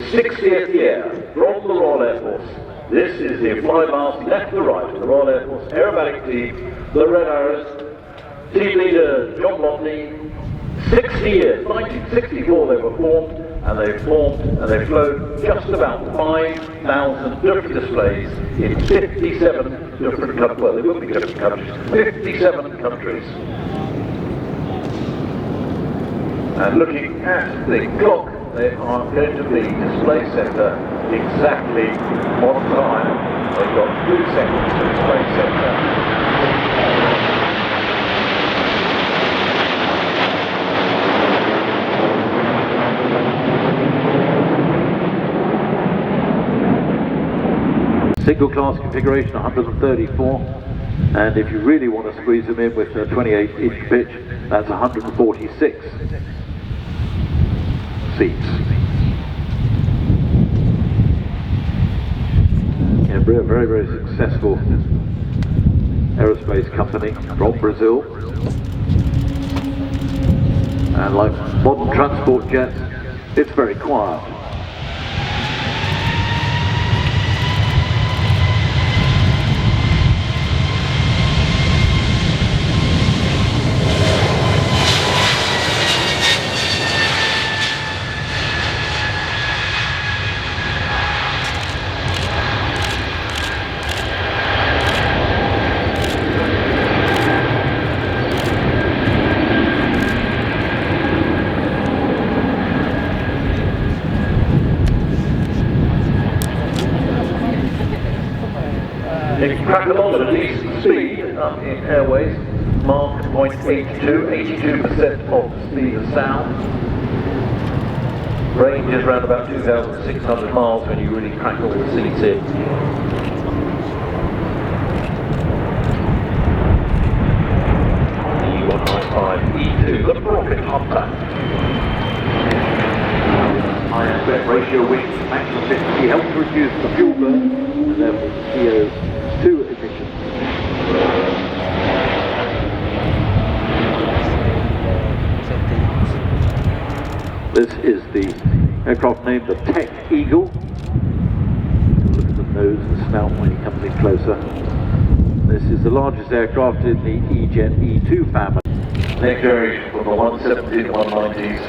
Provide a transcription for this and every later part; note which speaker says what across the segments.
Speaker 1: 60th year from the Royal Air Force. This is the flypast left to right, the Royal Air Force Aerobatic Team, the Red Arrows, team leader John Lotney. 60 years, 1964 they were formed, and they've flown just about 5,000 different displays in 57 different countries. Well, they wouldn't be different countries, 57 countries. And looking at the clock, they are going to be display centre exactly on time. They've got 2 seconds to display centre.
Speaker 2: Single class configuration 134, and if you really want to squeeze them in with a 28-inch pitch, that's 146 seats. Embraer, very, very successful aerospace company from Brazil, and like modern transport jets, it's very quiet.
Speaker 1: They can crack along at a decent speed up in airways, Mach 0.82, 82% of the speed of sound. Range is around about 2,600 miles when you really crack all the seats in. E195E2, the rocket hunter.
Speaker 2: High aspect ratio wings, maximum efficiency helps to reduce the fuel burn and therefore CO2 emissions. This is the aircraft named the Tech Eagle. Look at the nose and snout when he comes in closer. This is the largest aircraft in the E-Jet E2 family.
Speaker 1: Next generation from the 170s and 190s.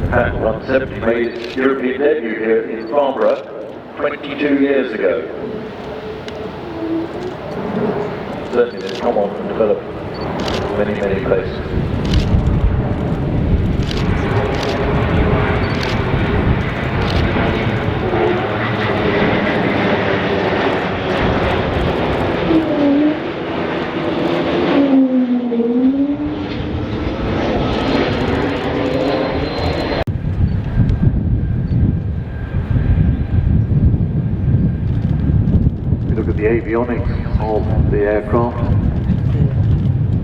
Speaker 1: And 170 made its European debut here in Farnborough 22 years ago. Certainly they've come on and developed many, many places.
Speaker 2: Look at the avionics of the aircraft.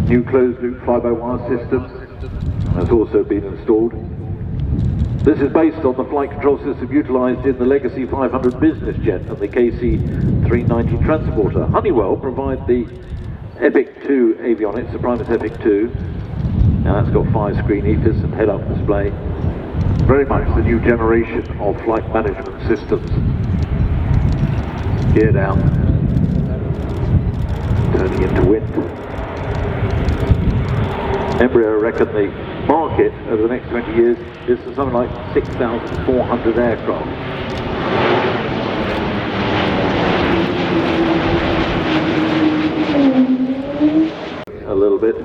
Speaker 2: New closed-loop fly-by-wire system has also been installed. This is based on the flight control system utilised in the Legacy 500 business jet and the KC-390 transporter. Honeywell provide the Epic 2 avionics, the Primus Epic 2. Now that's got 5 screen EFIS and head-up display. Very much the new generation of flight management systems. Gear down, turning into wind. Embraer reckon the market over the next 20 years is for something like 6,400 aircraft. A little bit.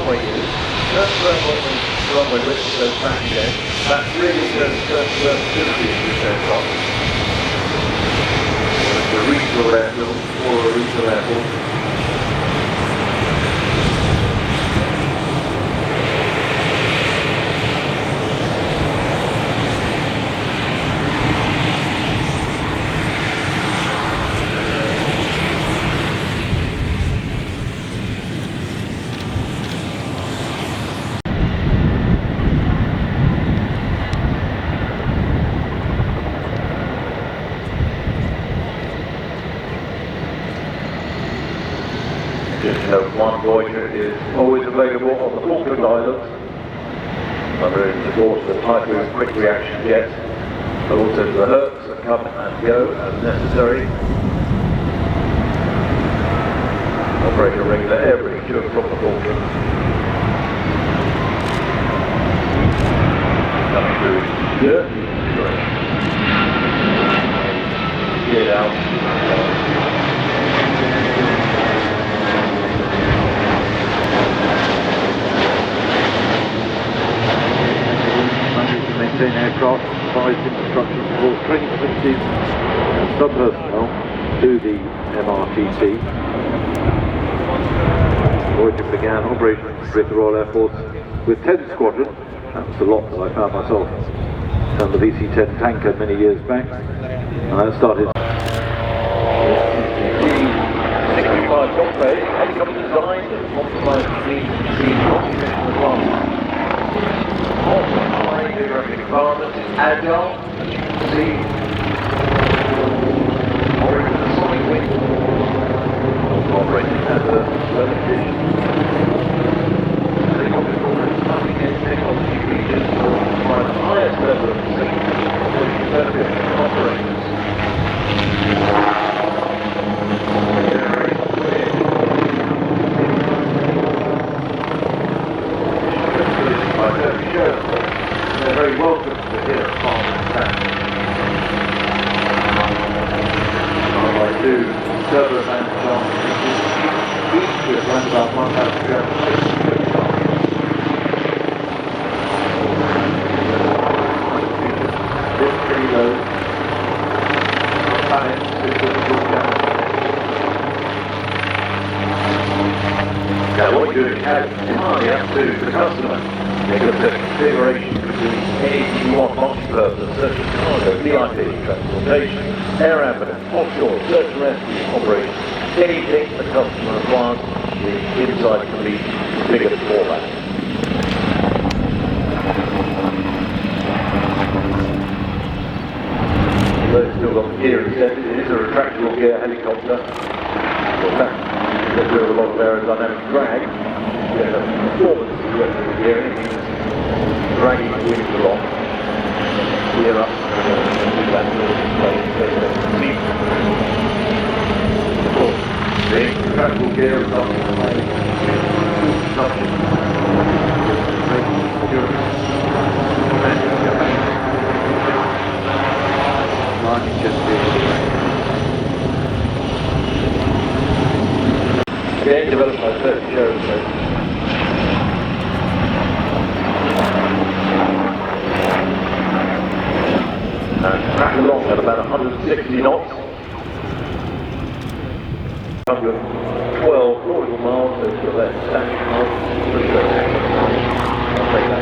Speaker 1: runway is, turn runway width goes back again. That really shows versatility in this aircraft. It's a regional airfield, or a regional airport. Just note one Voyager is always available on the Falkland Islands under the course of the Typhoon quick reaction jet, but also to the Hertz that come and go as necessary. Operator regular air to and from the Falklands. Coming through here. Get out.
Speaker 2: Maintain aircraft, provides infrastructure support, training facilities and some personnel to the MRTT. Voyager began operations with the Royal Air Force with 10 Squadron. That was the lot that I found myself on the VC-10 tanker many years back, and that started.
Speaker 1: TAI Gökbey, helicopter designed and optimized to meet multi-mission requirements. Also, high geographic environment is agile, as you can see, operating with a sonic wing, also operating as a weather condition. Helicopter performance cutting-edge technology features will provide the highest level of safety for the benefit of operators. They're very welcome to here at Farnborough. I do server and each with around about 1,360 this pretty low. Now what you do is add entirely up to the customer. They can set configuration between anything you want, multi-purpose, search and cargo, VIP, transportation, air ambulance, offshore, search and rescue operations. Anything the customer requires, the inside can be configured for that. Although it's still got the gear extended, it is a retractable gear helicopter. Well, that gets rid of a lot of aerodynamic drag. Yeah, the performance of the gear, anything that's dragging the wings along. Gear up, do that of course, the retractable gear is not again, developed by 30 aerospace. Track along at about 160 knots. 112 nautical miles, so still that static miles. Pretty good. I'll take that.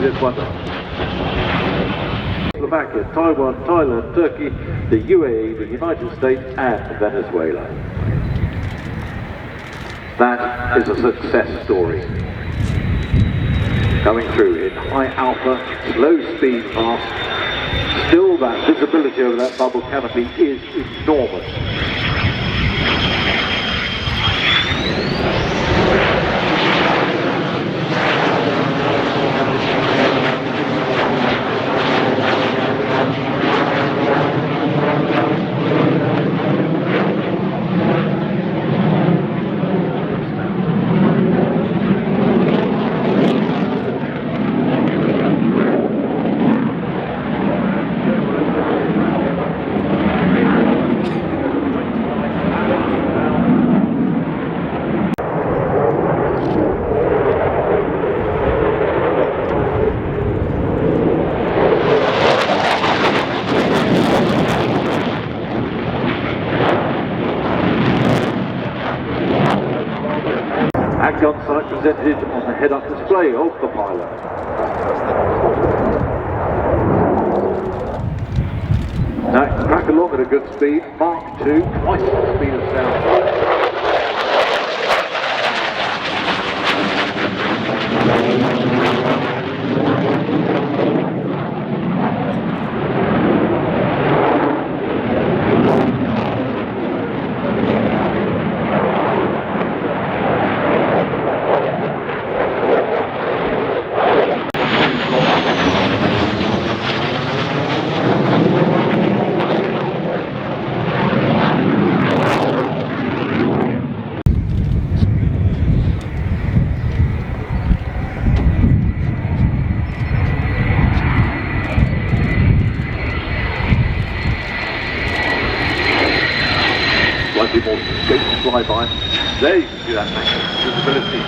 Speaker 2: me this one. Slovakia, Taiwan, Thailand, Turkey, the UAE, the United States and Venezuela. That is a success story. Going through in high alpha, slow speed path, still that visibility over that bubble canopy is enormous. Gun sight presented on the head-up display of the pilot. Now, crack along at a good speed, Mark 2, twice the speed of sound. Slightly more scope to fly by. There you can see that maximum visibility.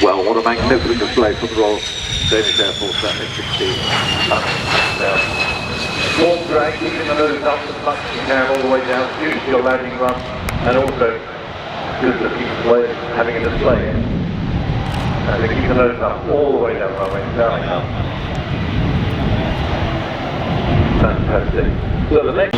Speaker 2: Well, what a magnificent display from the Royal Danish Air Force, that F-16.
Speaker 1: Warm drag, keeping the nose up as much as you can all the way down to your landing run, and also good to keep having a display. And to keep the nose up all the way down the runway, down and up. Fantastic. So the next...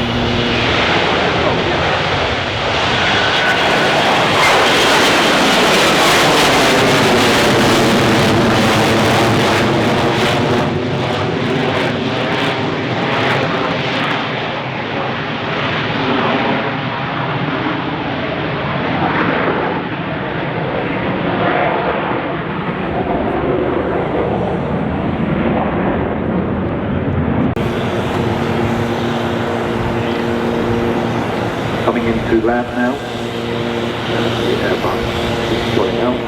Speaker 2: Coming into land now. The Airbus is pulling out.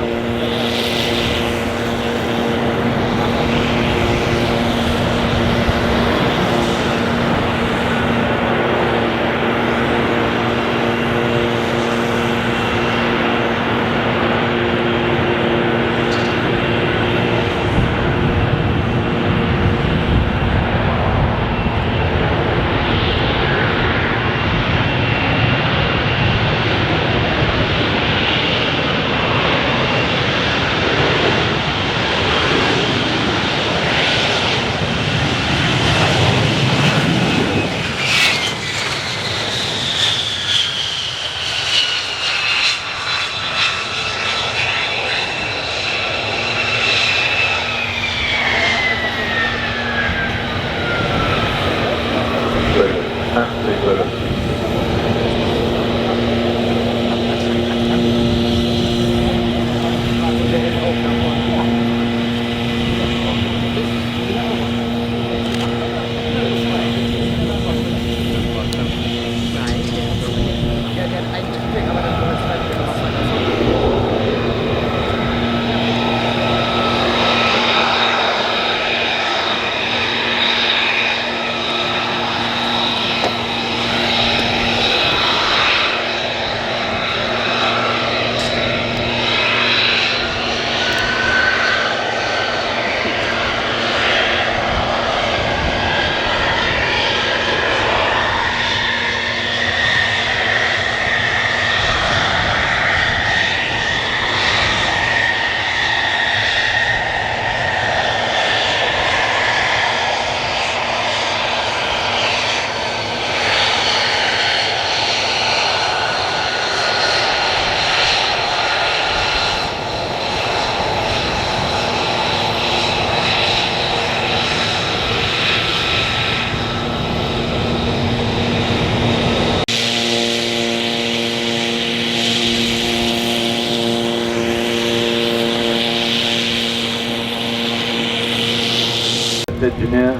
Speaker 2: Engineer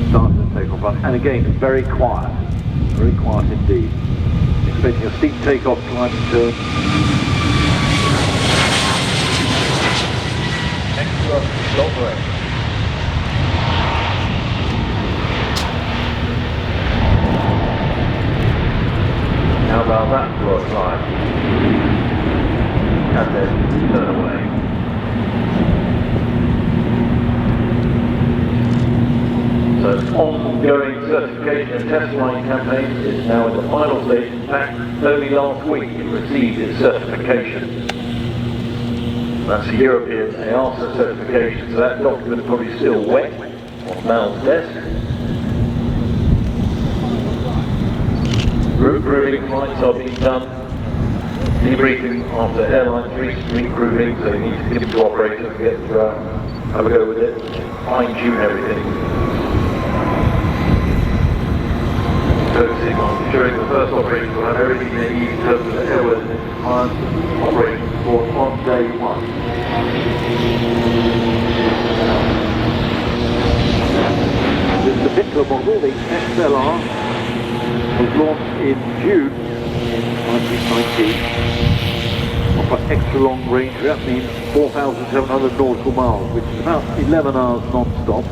Speaker 2: starting to take off run, and again very quiet indeed. Expecting a steep takeoff, climb and turn.
Speaker 1: Extra long range. How about that for a climb? And then turn away. So ongoing certification and test flying campaign is now in the final stage. In fact, only last week it received its certification. That's the European EASA certification, so that document is probably still wet on Mal's desk. Group grooving flights are being done. Debriefing after airline re-grooving, so you need to give it to operators and get have a go with it, fine-tune everything. Focusing on ensuring the first operators will have everything they need in terms of the airworthiness and operating support on day one.
Speaker 2: This particular model, the XLR, was launched in June 1919. Offer extra long range, that means 4,700 nautical miles, which is about 11 hours non-stop,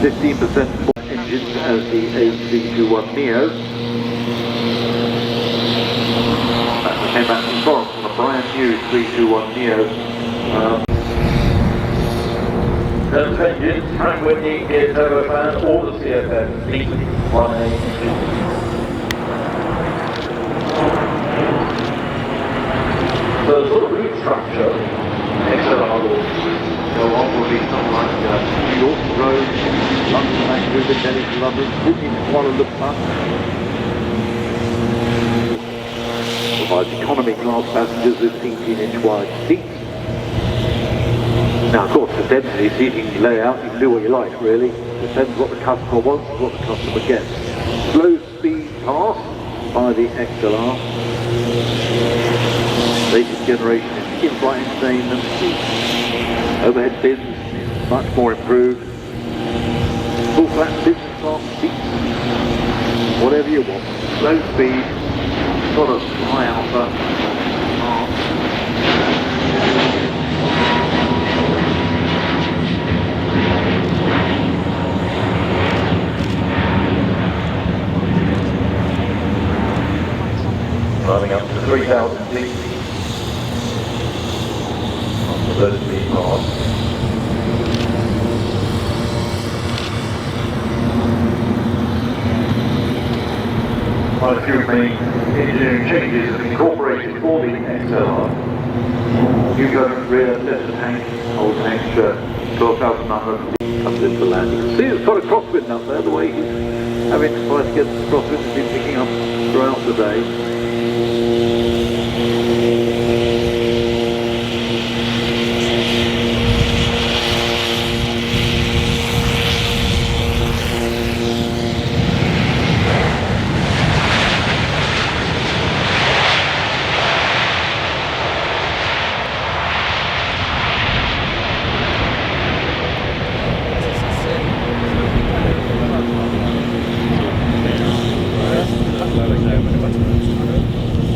Speaker 2: 15% more engines as the A321neo. That came back from Farnborough on a brand new 321neo.
Speaker 1: Those engines, Frank Whitney, Gear Turbofan, all the CFMs, B1A engines. The sort of route structure, XLR will go on will be something like
Speaker 2: New York Road, London, Vancouver, Delhi to London, Sydney to Kuala Lumpur. Provides economy class passengers with 18-inch wide seats. Now, of course, the density seating layout, you can do what you like, really. Depends what the customer wants, what the customer gets. Slow speed pass by the XLR. Latest generation is in-flight entertainment. Overhead bins, much more improved. Full flat business class seats. Whatever you want. Slow speed, sort of high alpha.
Speaker 1: Climbing up to 3,000 feet. After those speed pass. Quite a few main engineering changes have been incorporated for the XLR. New government rear center tank holds an extra 12,900
Speaker 2: comes into landing. See, it's got a crosswind up there, the way he's having to try to get the crosswind has been picking up throughout the day.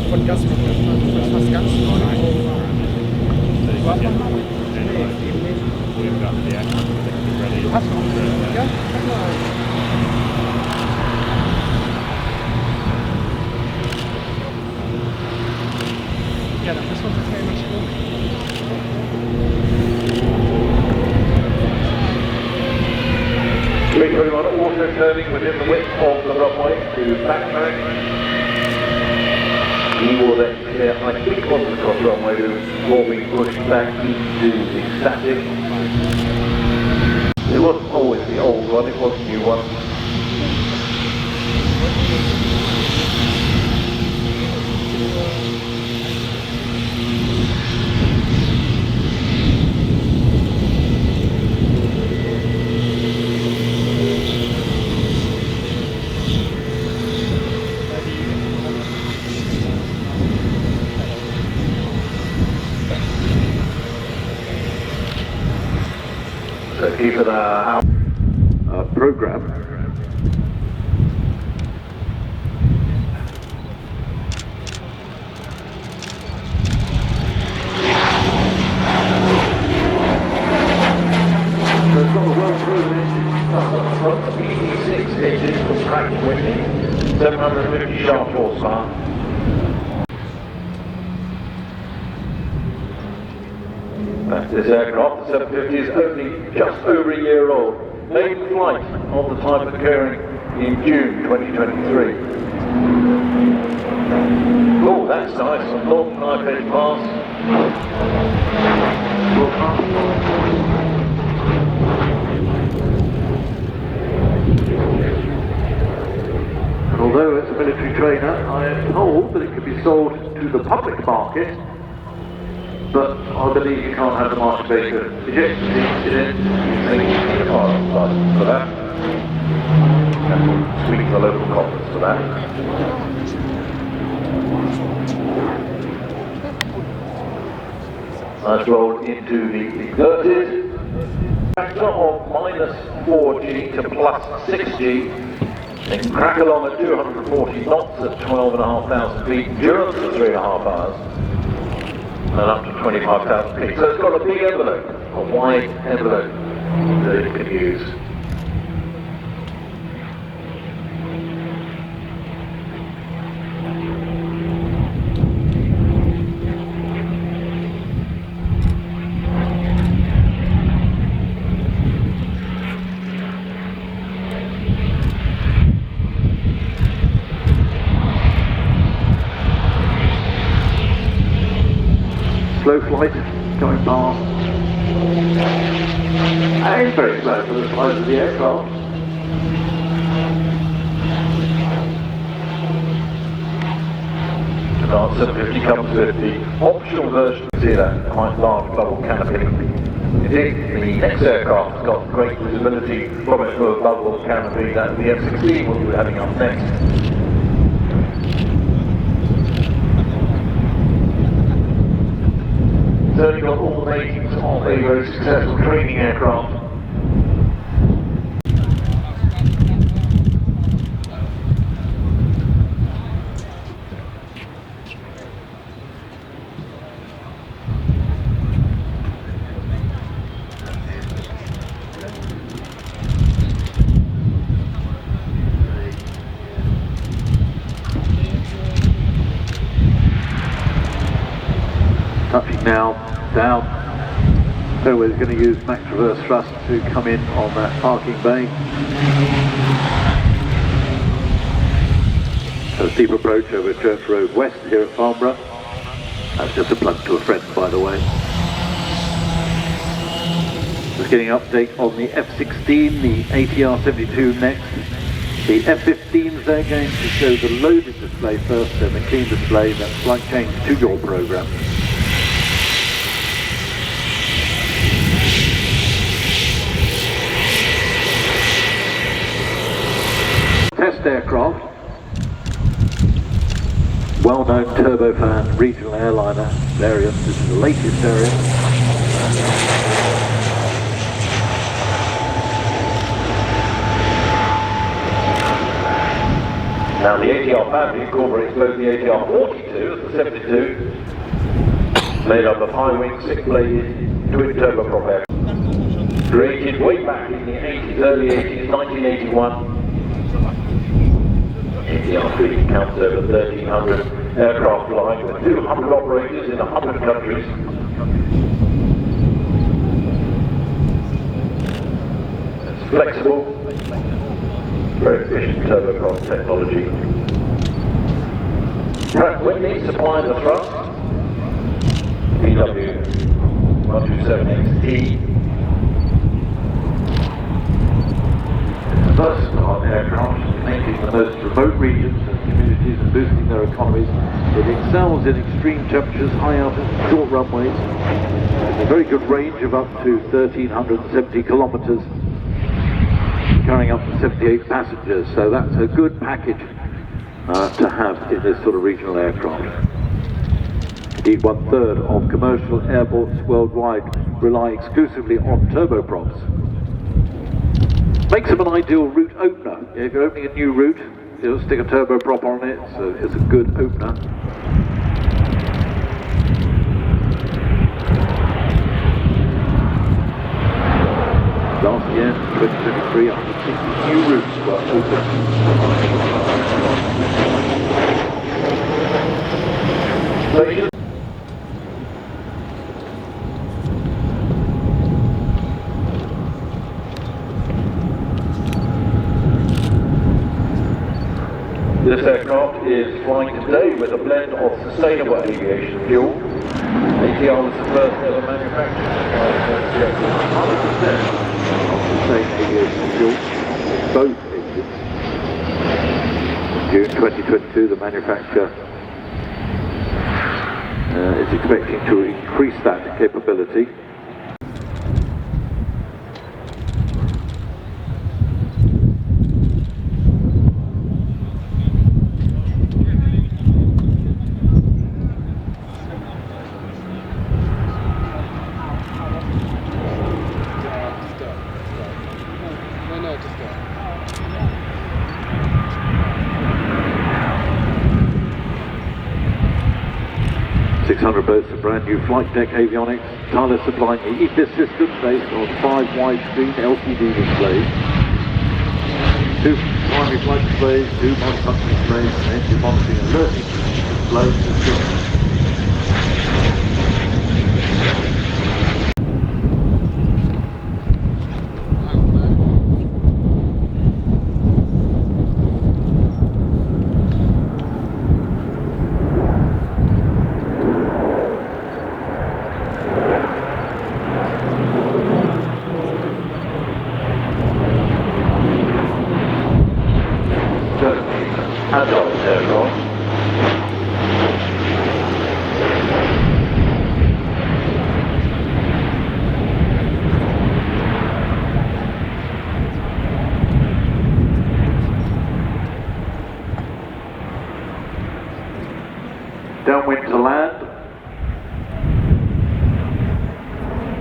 Speaker 3: Von Gas fast ganz ja, dann müssen wir uns das mal schauen.
Speaker 1: Everyone also turning within the width of the runway to backtrack. He will then clear, I think, on the cross runway before being pushed back into the static. It wasn't always the old one, it was the new one. So keep it our
Speaker 2: program.
Speaker 1: So it's got a well-proven engine up the front, the PT6 engine from Pratt & Whitney, 750 shaft horsepower. This aircraft, the 750, is only just over a year old. Maiden flight of the type occurring in June 2023. Oh, that's nice. A long knife edge pass.
Speaker 2: And although it's a military trainer, I am told that it can be sold to the public market, but I believe you can't have the master baker ejection seat in it.
Speaker 1: I think you need a pilot's license for that. And we'll speak to the local conference for that. Let's roll into the inverted. Factor of minus 4G to plus 6G. Then crack along at 240 knots at 12,500 feet. Endurance for 3.5 hours. And up to 25,000 feet. So it's got a big envelope, a wide envelope that it can use.
Speaker 2: Slow flight going past. And it's very slow for the size of the aircraft.
Speaker 1: The Dart 750 comes with the optional version. See that quite large bubble canopy. Indeed, the next aircraft has got great visibility from its bubble canopy that the F-16 will be having up next. Certainly got all the makings of a very successful training aircraft.
Speaker 2: Touching now, down. So we're going to use max reverse thrust to come in on that parking bay. So steep approach over Church Road West here at Farnborough. That's just a plug to a friend, by the way. Just getting an update on the F-16, the ATR 72 next. The F-15s, they're going to show the loaded display first, then the clean display, that's flight change to your program. Test aircraft, well-known turbofan regional airliner variant. This is the latest variant.
Speaker 1: Now the ATR family incorporates both the ATR 42 as the 72, made up of high-wing, six-bladed, twin-turboprop aircraft. Created way back in the 80s, early 80s, 1981. ATR fleet counts over 1,300 aircraft flying with 200 operators in 100 countries. It's flexible, very efficient turboprop technology. Pratt Whitney supplies the thrust. PW127XT.
Speaker 2: Versatile aircraft, making the most remote regions and communities and boosting their economies. It excels in extreme temperatures, high altitude, short runways. It's a very good range of up to 1,370 kilometres, carrying up to 78 passengers. So that's a good package to have in this sort of regional aircraft. Indeed, 1/3 of commercial airports worldwide rely exclusively on turboprops. Makes them an ideal route opener. If you're opening a new route, you'll stick a turboprop on it, so it's a good opener. Last year, 2023, 160 new routes were opened.
Speaker 1: This aircraft is flying today with a blend of sustainable aviation fuel. ATR was the first ever manufacturer to fly
Speaker 2: 100% of sustainable aviation fuel in both engines. In June 2022, the manufacturer is expecting to increase that capability. Boats of brand new flight deck avionics. Thales supplying the EPIS system based on 5 widescreen LCD displays, 2 primary flight displays, 2 multifunction displays, and engine monitoring and alerting display systems. Downwind to land,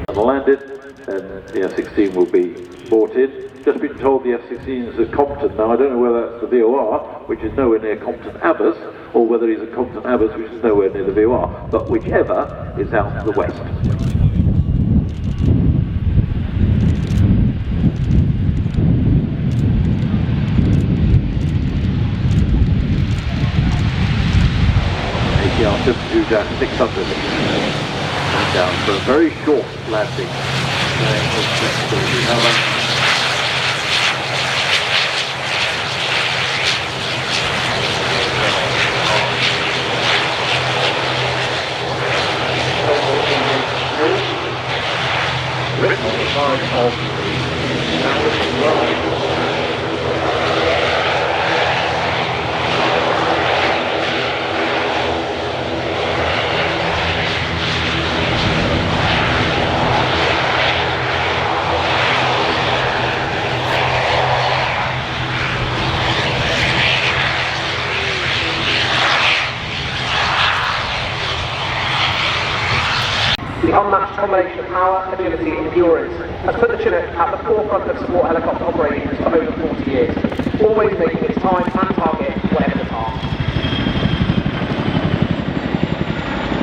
Speaker 2: and landed, and the F-16 will be brought in. Just been told the F-16 is at Compton. Now I don't know whether that's the VOR, which is nowhere near Compton Abbas, or whether he's at Compton Abbas, which is nowhere near the VOR, but whichever is out to the west. ATR 72-600 down for a very short landing.
Speaker 3: The unmatched combination of power, agility and endurance has put the Chinook at the forefront of support helicopter operations for over 40 years, always making its time and target whatever the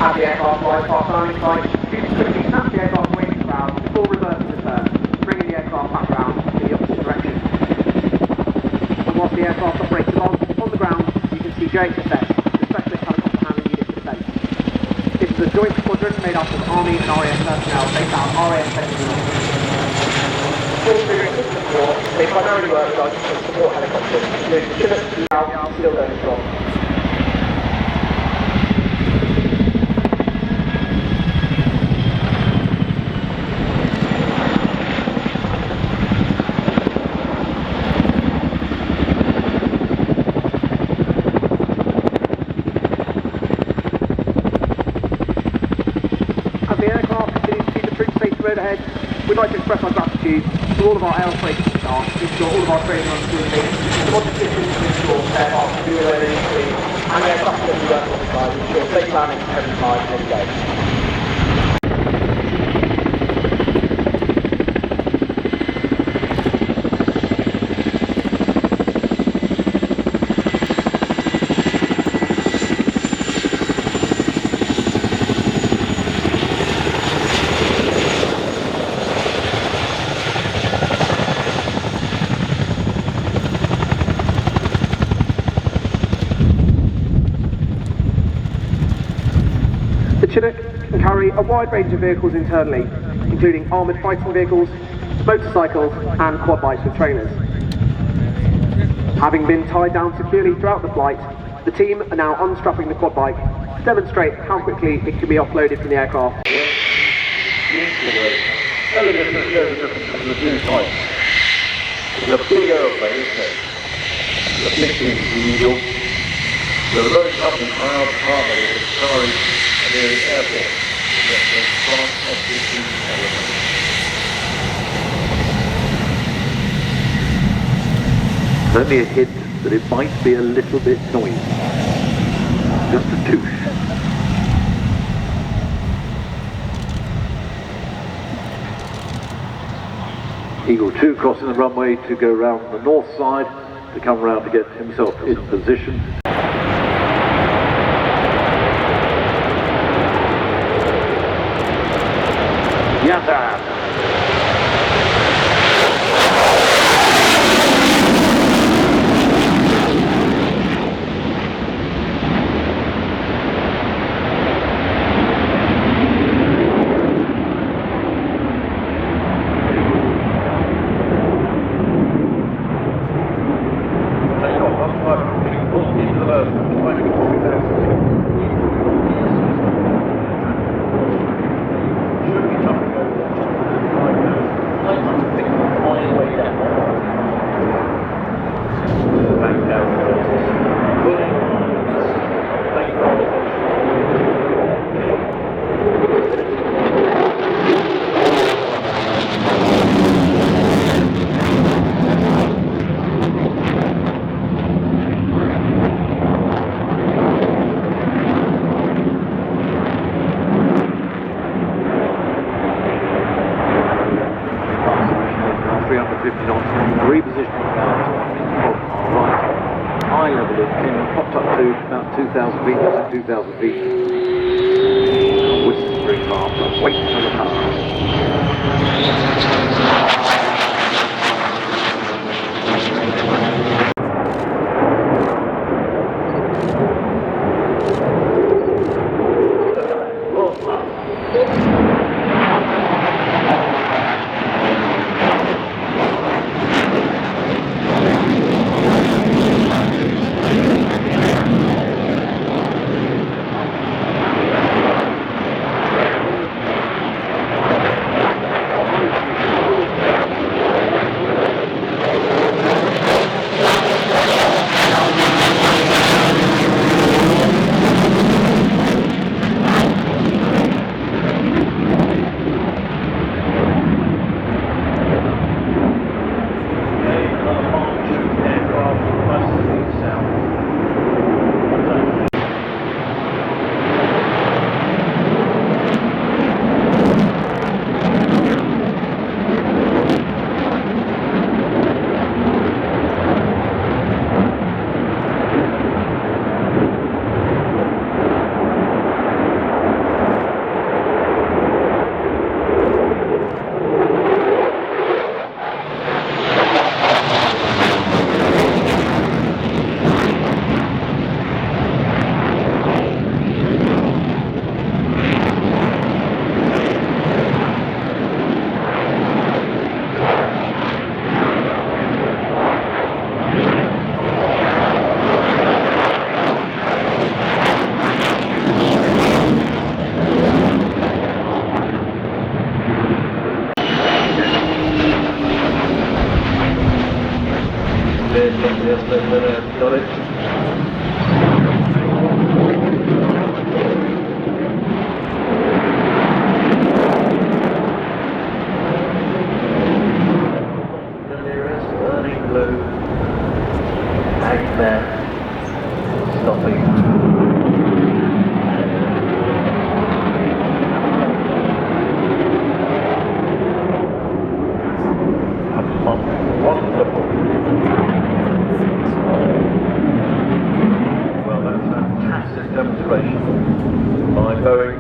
Speaker 3: As the aircraft flies past landing site, students quickly snap the aircraft away from the ground before reversing the turn, bringing the aircraft back around in the opposite direction. And whilst the aircraft operates on the ground, you can see JHSS, the Specialist Helicopter Handling Unit for Defence. This is a joint squadron made up of Army and RAF personnel based out of RAF Airshow. During the war, they primarily work with support helicopters, including the Chinook, still going strong. We'd like to express our gratitude to all of our aerospace staff to ensure all of our training runs smoothly, the mod systems to ensure aircraft can do where they need to be, and the aircraft that we work alongside to ensure safe landing every time, every day. Chinook can carry a wide range of vehicles internally, including armoured fighting vehicles, motorcycles and quad bikes with trailers. Having been tied down securely throughout the flight, the team are now unstrapping the quad bike to demonstrate how quickly it can be offloaded from the aircraft.
Speaker 1: The big aeroplane, isn't it? The 16th Eagle. The very tough and proud harmony of carrying the airport. The front of the element.
Speaker 2: Only a hint that it might be a little bit noisy. Just a touche. Eagle 2 crossing the runway to go round the north side to come round to get himself in position. Yes, sir. Repositioning right, eye level it came and popped up to about 2,000 feet, less than 2,000 feet. Whistling aft, wait for the power.
Speaker 1: Got it. Burning blue. Hang there. Stopping. Wonderful. Well, that's a fantastic demonstration by Boeing.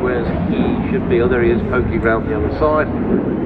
Speaker 4: Where's he should be? Oh, there he is, poking round the other side.